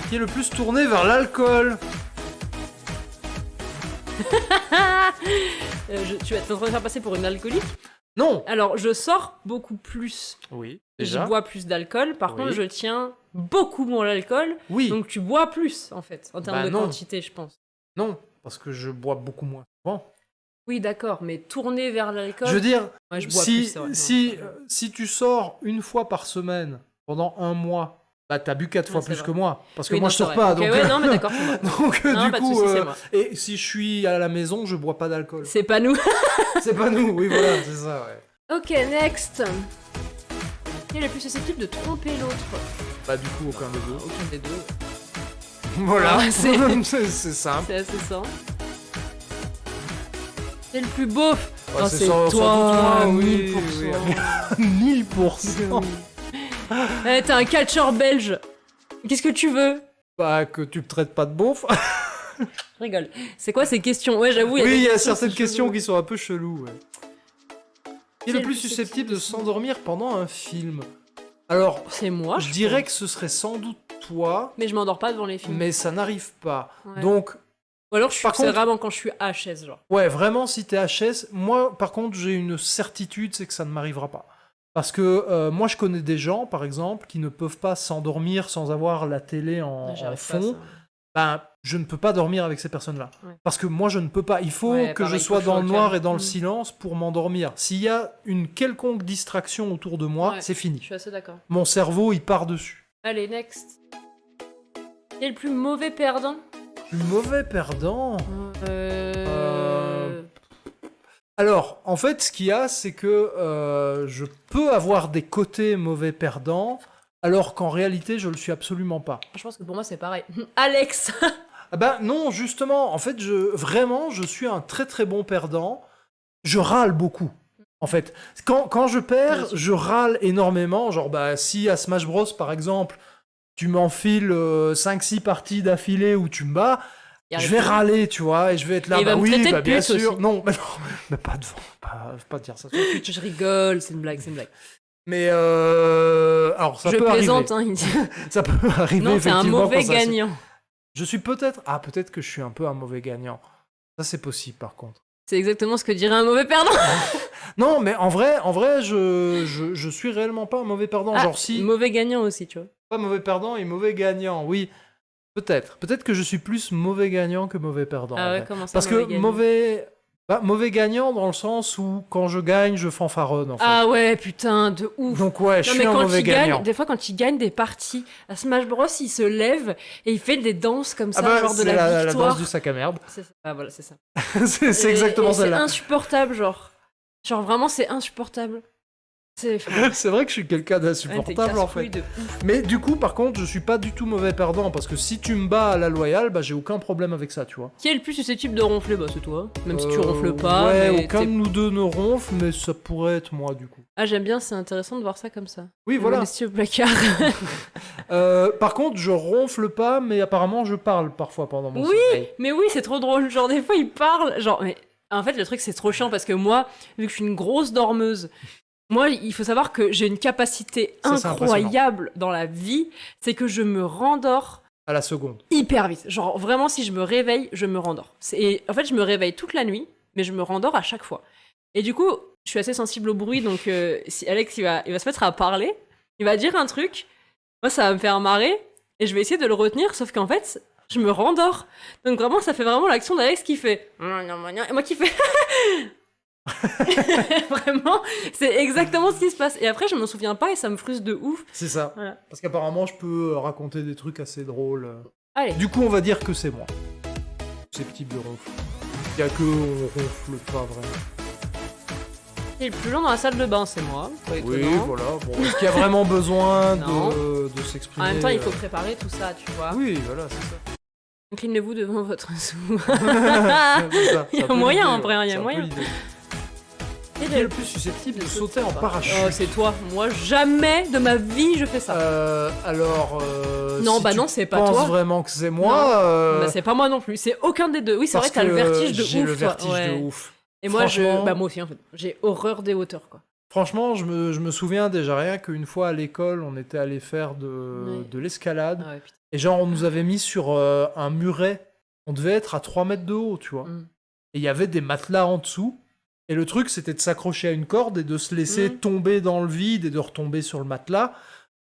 Qui est le plus tourné vers l'alcool Tu vas te faire passer pour une alcoolique. Non. Alors, je sors beaucoup plus. Oui, Je déjà. bois plus d'alcool. Par Oui. contre, je tiens beaucoup moins l'alcool. Oui. Donc, tu bois plus, en fait, en termes Bah de non. quantité, je pense. Non, parce que je bois beaucoup moins souvent. Oui, d'accord, mais tourner vers l'alcool. Je veux dire, Ouais, je bois si, plus, c'est vrai. si tu sors une fois par semaine pendant un mois, bah t'as bu 4 fois c'est plus vrai. que moi. Parce que Oui, moi non, je c'est sors vrai. pas. Ok, Donc, ouais, non, mais d'accord, c'est moi. donc Non, du pas de coup, soucis, c'est moi. et si je suis à la maison, je bois pas d'alcool. C'est pas nous. C'est pas nous, oui voilà, c'est ça, ouais. Ok, next. Quel est le plus susceptible de tromper l'autre? Bah du coup, aucun des deux. Aucun des deux. Voilà, Ah, c'est simple. C'est assez simple. C'est le plus beauf. Ouais, Non, c'est c'est sans toi, doute moi, 1000%. 1000%. Eh, t'es un catcheur belge. Qu'est-ce que tu veux? Bah que tu me traites pas de beauf. Je rigole. C'est quoi ces questions? Ouais, j'avoue. Oui, il y a des certaines c'est questions chelou. qui sont un peu cheloues. Ouais. Qui est le plus susceptible de s'endormir pendant un film? Alors, C'est moi. je dirais que ce serait sans doute toi, Mais je m'endors pas devant les films. mais ça n'arrive pas. Ouais. Donc, Ou alors, par c'est contre- vraiment quand je suis HS, genre. ouais, vraiment, si t'es HS, moi, par contre, j'ai une certitude, c'est que ça ne m'arrivera pas. Parce que moi, je connais des gens, par exemple, qui ne peuvent pas s'endormir sans avoir la télé en J'arrive pas à fond. ça. Ben, je ne peux pas dormir avec ces personnes-là. Ouais. Parce que moi, je ne peux pas. Il faut Ouais, que pareil, je sois il faut dans le au noir calme. et dans le Mm. silence pour m'endormir. S'il y a une quelconque distraction autour de moi, Ouais. c'est Je fini. suis assez d'accord. Mon cerveau, il part dessus. Allez, next. Qui est le plus mauvais perdant? Le mauvais perdant. Euh... Alors, en fait, ce qu'il y a, c'est que je peux avoir des côtés mauvais perdants, alors qu'en réalité, je le suis absolument pas. Je pense que pour moi, c'est pareil. Alex. Ah ben non, justement, en fait, vraiment, je suis un très très bon perdant. Je râle beaucoup. En fait, quand je perds, Bien sûr. je râle énormément. Genre, bah, si à Smash Bros, par exemple, tu m'enfiles 5-6 parties d'affilée où tu me bats, je vais râler, tu vois, et je vais être là, Et il va bah me oui, traiter de bah bien pute sûr. aussi. Non, mais pas devant, pas dire ça sur Twitch. Je rigole, c'est une blague, c'est une blague. Mais alors, ça je peut plaisante, arriver. hein, il dit. Ça peut arriver, Non, c'est un effectivement, mauvais quand ça se- gagnant. Je suis peut-être que je suis un peu un mauvais gagnant. Ça, c'est possible, par contre. C'est exactement ce que dirait un mauvais perdant. Non, mais en vrai, je suis réellement pas un mauvais perdant. Ah, Genre, si, mauvais gagnant aussi, tu vois. pas mauvais perdant et mauvais gagnant, oui. Peut-être que je suis plus mauvais gagnant que mauvais perdant. Ah en ouais, vrai. comment ça, Parce que mauvais gagnant mauvais gagnant dans le sens où quand je gagne, je fanfaronne, en fait. Ah ouais, putain, de ouf. Donc ouais, je Non, suis mais un quand mauvais il gagne, gagnant. des fois quand il gagne des parties à Smash Bros, il se lève et il fait des danses comme ça, Ah bah, genre de c'est la la victoire. danse du sac à merde. C'est ça. Ah voilà, c'est ça. c'est Et- exactement et c'est celle-là. insupportable, genre. Genre vraiment, c'est insupportable. C'est C'est vrai que je suis quelqu'un d'insupportable, en fait. de ouf. Mais du coup, par contre, je suis pas du tout mauvais perdant, parce que si tu me bats à la loyale, bah j'ai aucun problème avec ça, tu vois. Qui est le plus susceptible de ronfler? Bah c'est toi. Même si tu ronfles pas. Ouais, mais aucun t'es- de nous deux ne ronfle, mais ça pourrait être moi, du coup. Ah j'aime bien, c'est intéressant de voir ça comme ça. Oui, voilà. Modestie au placard. Par contre, je ronfle pas, mais apparemment, je parle parfois pendant mon Oui. sommeil. Mais oui, c'est trop drôle. Genre des fois il parle. Genre mais en fait le truc c'est trop chiant parce que moi, vu que je suis une grosse dormeuse. Moi, il faut savoir que j'ai une capacité Ça, c'est incroyable dans la vie, c'est que je me rendors À la seconde. hyper vite. Genre vraiment, si je me réveille, je me rendors. Et en fait, je me réveille toute la nuit, mais je me rendors à chaque fois. Et du coup, je suis assez sensible au bruit, donc si Alex il va se mettre à parler, il va dire un truc, moi ça va me faire marrer, et je vais essayer de le retenir, sauf qu'en fait, je me rendors. Donc vraiment, ça fait vraiment l'action d'Alex qui fait et moi qui fais vraiment, c'est exactement ce qui se passe. Et après, je me souviens pas et ça me frustre de ouf. C'est ça. Voilà. Parce qu'apparemment, je peux raconter des trucs assez drôles. Allez. Du coup, on va dire que c'est moi. Ces petits de ronfle. Il y a que on ronfle pas vraiment. Et le plus long dans la salle de bain, c'est moi. Pas Oui, étonnant. voilà. Bon, est-ce qu'il y a vraiment besoin Non. de En s'exprimer même temps, il faut préparer tout ça, tu vois. Oui, voilà, c'est ça. Inclinez-vous devant votre sou. C'est ça, Il y a c'est un peu moyen, l'idée, en vrai, ouais. il y a C'est un peu moyen. l'idée. Qui est le plus susceptible de sauter en parachute? Oh, c'est toi. Moi, jamais de ma vie je fais ça. Alors. Non, si bah tu non, c'est pas penses toi. vraiment que c'est moi. Bah, c'est pas moi non plus. C'est aucun des deux. Oui, c'est vrai parce que t'as le vertige de ouf. J'ai le toi. vertige Ouais. de ouf. Et moi, Franchement- bah moi aussi en fait. J'ai horreur des hauteurs, quoi. Franchement, je me souviens déjà rien qu'une fois à l'école, on était allé faire Ouais. de l'escalade. Ah ouais, putain. Et genre, on nous avait mis sur un muret. On devait être à 3 mètres de haut, tu vois. Mm. Et il y avait des matelas en dessous. Et le truc, c'était de s'accrocher à une corde et de se laisser Mm. tomber dans le vide et de retomber sur le matelas.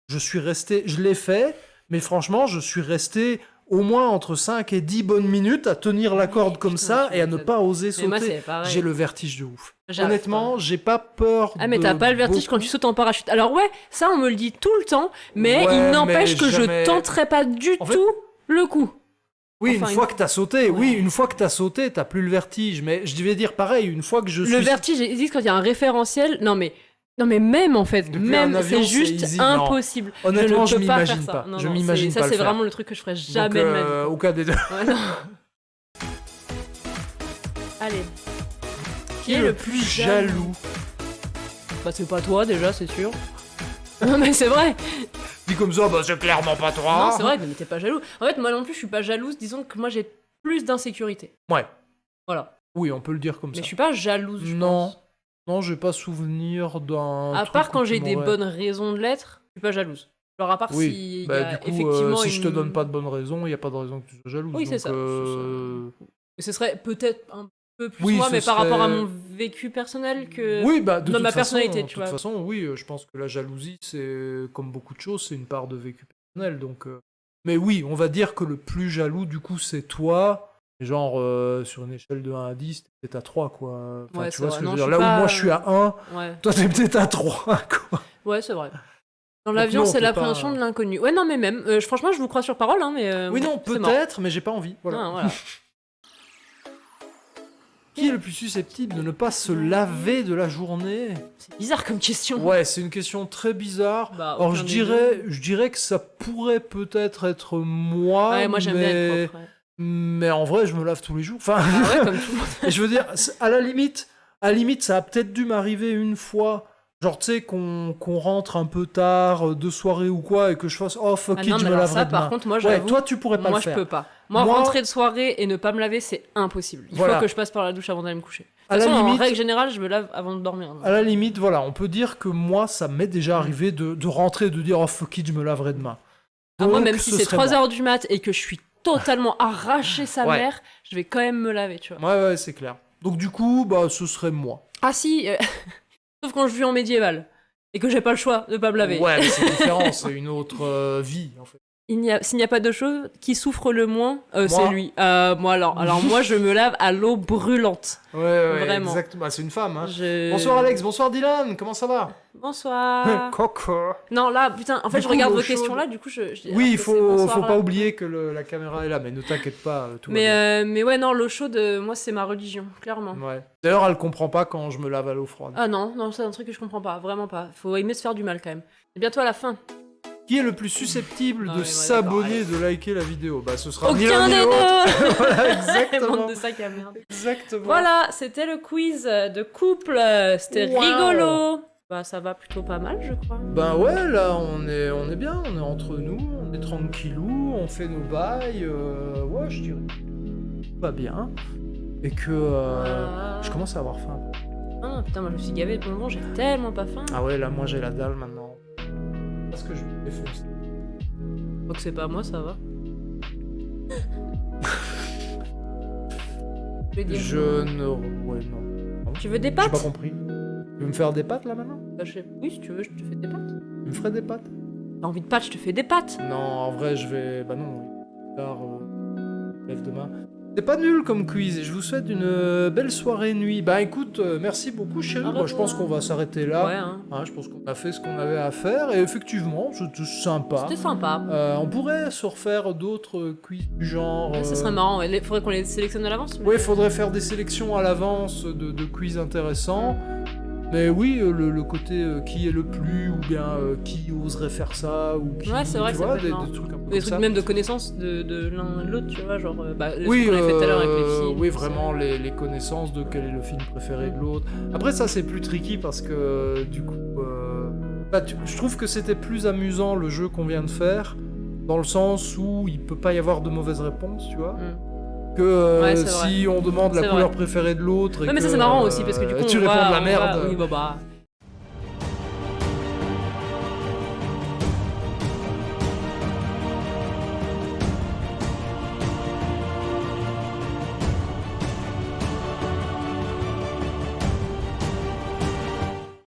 Je l'ai fait, mais franchement, je suis resté au moins entre 5 et 10 bonnes minutes à tenir la corde comme Putain, ça tu et à ne m'étonnes. pas oser Mais moi, sauter. c'est pareil. J'ai le vertige de ouf. J'arrive Honnêtement, pas. j'ai pas peur Ah, mais de t'as pas le vertige beaucoup. quand tu sautes en parachute. Alors, ouais, ça, on me le dit tout le temps, mais Ouais, il n'empêche mais que jamais- je tenterai pas du En fait- tout le coup. Oui, Enfin, une fois que t'as sauté, Ouais. oui, une fois que t'as sauté, t'as plus le vertige. Mais je devais dire pareil, une fois que je suis... Le vertige existe quand il y a un référentiel. Non, mais Non mais même en fait, Depuis même un avion, c'est c'est juste easy, non. impossible. Honnêtement, je ne peux pas m'imagine faire ça. pas. Non, Je non, m'imagine ça pas c'est le faire. vraiment le truc que je ferais Donc, jamais de ma vie. au cas des deux. Ouais, non. Allez. Qui est le plus jaloux? Bah c'est pas toi déjà, c'est sûr. Non mais c'est vrai. Dit comme ça, bah c'est clairement pas toi. Non c'est vrai, mais t'es pas jaloux. En fait moi non plus je suis pas jalouse, disons que moi j'ai plus d'insécurité. Ouais. Voilà. Oui, on peut le dire comme Mais ça. je suis pas jalouse, je Non. pense. Non, j'ai pas souvenir d'un. À truc part quand où j'ai tu des m'aurais- bonnes raisons de l'être, je suis pas jalouse. Genre à part Oui. si Bah, y a du coup, effectivement si je te une- donne pas de bonnes raisons, il y a pas de raison que tu sois jalouse. Oui, c'est donc, ça, Et ce serait peut-être un peu plus Oui, moi, ce mais par rapport à serait- mon vécu personnel que... Oui, bah de dans toute ma façon, personnalité, de tu toute vois. façon, oui, je pense que la jalousie, c'est comme beaucoup de choses, c'est une part de vécu personnel. Donc, mais oui, on va dire que le plus jaloux, du coup, c'est toi. Genre, sur une échelle de 1 à 10, t'es peut-être à 3, quoi. Enfin, Ouais, tu c'est vois vrai. ce que Non, je veux je dire. suis Là où pas- moi, je suis à 1, Ouais, toi, t'es peut-être à 3, quoi. ouais c'est vrai. Dans Donc l'avion, non, c'est t'es l'appréhension pas- de l'inconnu. Ouais, non, mais même, franchement, je vous crois sur parole, hein, mais... Oui, non, c'est mort. peut-être, mais j'ai pas envie. Voilà. Non, voilà. Qui est le plus susceptible de ne pas se laver de la journée? C'est bizarre comme question. Ouais, c'est une question très bizarre. Bah, Alors aucun je des dirais que ça pourrait peut-être être moi, Ouais, moi j'aime bien mais... être propre. Ouais. mais en vrai je me lave tous les jours. Enfin, Ah ouais, comme tout le monde. et je veux dire, à la limite, ça a peut-être dû m'arriver une fois. Genre, tu sais, qu'on rentre un peu tard de soirée ou quoi, et que je fasse oh fuck Ah it, non, je mais me alors laverai ça, demain. par contre, moi Ouais, j'avoue, toi tu pourrais pas moi le je faire. peux pas. Moi, Moi- rentrer de soirée et ne pas me laver, c'est impossible. Il Voilà. faut que je passe par la douche avant d'aller me coucher. De À toute la façon, en limite- règle générale, je me lave avant de dormir. À la limite, voilà, on peut dire que moi, ça m'est déjà arrivé de rentrer et de dire oh fuck it, je me laverai demain. Ah, moi, Donc, même si ce c'est serait 3h du mat et que je suis totalement arraché sa Ouais. mère, je vais quand même me laver, tu vois. moi. Ouais, c'est clair. Donc du coup, bah, ce serait moi. Ah si, sauf quand je vis en médiéval et que j'ai pas le choix de pas me laver. Ouais, mais c'est différent, c'est une autre vie, en fait. S'il n'y a pas de chose qui souffre le moins, c'est lui. Moi alors moi je me lave à l'eau brûlante. Ouais, Vraiment. exactement. Bah, c'est une femme, hein. Je- Bonsoir Alex, bonsoir Dylan, comment ça va? Bonsoir. Coco. Non là putain, en fait Du je coup, regarde l'eau vos chaude. questions là, du coup je dis, Oui, alors il que c'est bonsoir, faut là. pas oublier que la caméra est là, mais ne t'inquiète pas, tout va bien. Mais ouais non, l'eau chaude, moi c'est ma religion, clairement. Ouais. D'ailleurs, elle comprend pas quand je me lave à l'eau froide. Ah non, c'est un truc que je comprends pas, vraiment pas. Faut aimer se faire du mal quand même. C'est bientôt à la fin. Qui est le plus susceptible Ah de ouais, s'abonner, d'accord, de liker la vidéo? Bah, ce sera ni l'un Aucun ni des l'autre. deux. Voilà, exactement. Bande de sacs à merde. Exactement. Voilà, c'était le quiz de couple. C'était Wow. rigolo. Bah ça va plutôt pas mal, je crois. Ben ouais, là, on est bien, on est entre nous, on est tranquillou, on fait nos bails, ouais, je dirais tout va bien, et que je commence à avoir faim. Ah putain, moi je me suis gavé de bonbons, j'ai tellement pas faim. Ah ouais, là, moi, j'ai la dalle maintenant. Parce que je me défonce. Donc c'est pas moi, ça va. Je vais dire. Je ne... Ouais, non. Tu veux des J'ai pâtes? pas compris. Tu veux me faire des pâtes, là, maintenant? Bah, oui, si tu veux, je te fais des pâtes. Tu me ferais des pâtes? T'as envie de pâtes, je te fais des pâtes. Non, en vrai, je vais... Bah non, plus tard, lève demain. C'est pas nul comme quiz, et je vous souhaite une belle soirée nuit. Bah écoute, merci beaucoup chérie. Au Moi, je pense revoir. qu'on va s'arrêter là. Ouais, hein. Hein, je pense qu'on a fait ce qu'on avait à faire, et effectivement, c'était sympa. C'était sympa. On pourrait se refaire d'autres quiz du genre... Ouais, ça serait marrant, ouais. Faudrait qu'on les sélectionne à l'avance. mais- Ouais, faudrait faire des sélections à l'avance de quiz intéressants. Mais oui, le côté qui est le plus, ou bien qui oserait faire ça, ou qui... Ouais, c'est vrai tu que ça vois, peut être des marrant. trucs un peu Des comme trucs ça. même de connaissances de l'un de l'autre, tu vois, genre le Oui, truc qu'on avait fait tout à l'heure avec les films. oui, vraiment les connaissances de quel est le film préféré de l'autre. Après ça c'est plus tricky parce que du coup, je trouve que c'était plus amusant le jeu qu'on vient de faire, dans le sens où il peut pas y avoir de mauvaises réponses, tu vois. Que Ouais, c'est si on demande la C'est couleur vrai. préférée de l'autre, et Ouais, mais ça que, c'est marrant aussi parce que du coup tu on réponds voit, de la on merde. voit- oui, bah.